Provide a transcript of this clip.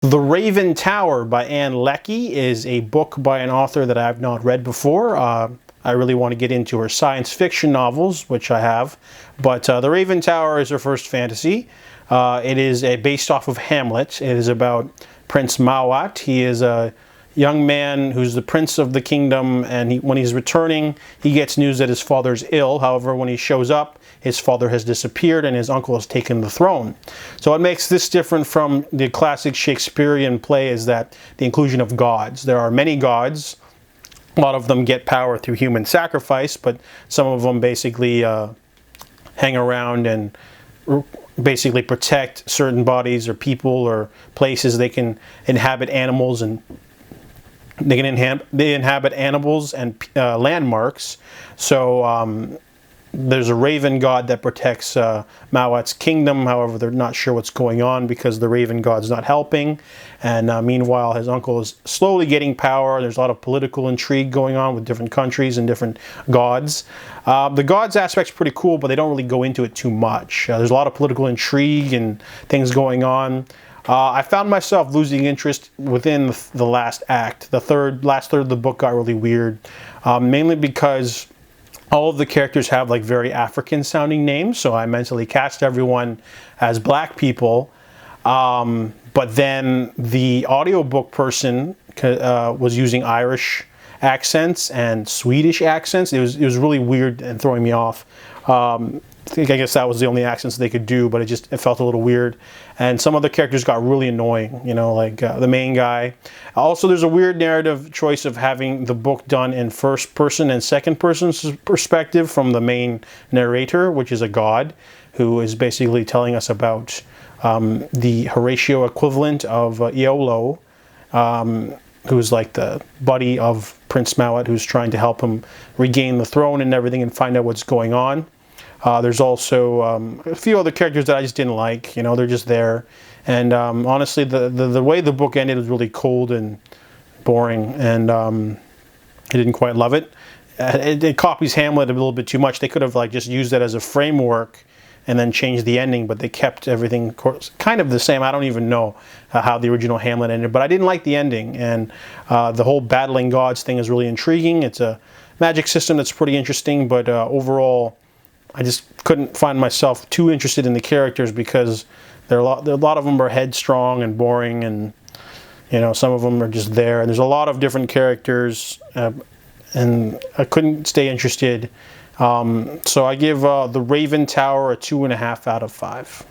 The Raven Tower by Leckie is a book by an author that I have not read before. I really want to get into her science fiction novels, which I have. But The Raven Tower is her first fantasy. It is based off of Hamlet. It is about Prince Mawat. He is a young man who's the prince of the kingdom, and when he's returning, he gets news that his father's ill. However, when he shows up, his father has disappeared and his uncle has taken the throne. So what makes this different from the classic Shakespearean play is that the inclusion of gods. There are many gods. A lot of them get power through human sacrifice, but some of them basically hang around and basically protect certain bodies or people or places. They can inhabit animals and they inhabit animals and landmarks. So there's a raven god that protects Mawat's kingdom. However, they're not sure what's going on because the raven god's not helping. And meanwhile, his uncle is slowly getting power. There's a lot of political intrigue going on with different countries and different gods. The gods aspect's pretty cool, but they don't really go into it too much. There's a lot of political intrigue and things going on. I found myself losing interest within the last act. The last third of the book got really weird, mainly because all of the characters have like very African sounding names, so I mentally cast everyone as black people. But then the audiobook person was using Irish accents and Swedish accents. It was really weird and throwing me off. I guess that was the only accents they could do, but it felt a little weird. And some other characters got really annoying, you know, like the main guy. Also, there's a weird narrative choice of having the book done in first person and second person perspective from the main narrator, which is a god, who is basically telling us about the Horatio equivalent of Iolo, who's like the buddy of Prince Mawat, who's trying to help him regain the throne and everything and find out what's going on. There's also a few other characters that I just didn't like. You know, they're just there. And honestly, the way the book ended was really cold and boring, and I didn't quite love it. It copies Hamlet a little bit too much. They could have like just used that as a framework and then changed the ending, but they kept everything kind of the same. I don't even know how the original Hamlet ended, but I didn't like the ending. And the whole battling gods thing is really intriguing. It's a magic system that's pretty interesting, but overall, I just couldn't find myself too interested in the characters because a lot of them are headstrong and boring, and you know, some of them are just there. And there's a lot of different characters, and I couldn't stay interested. So I give The Raven Tower a 2.5 out of 5.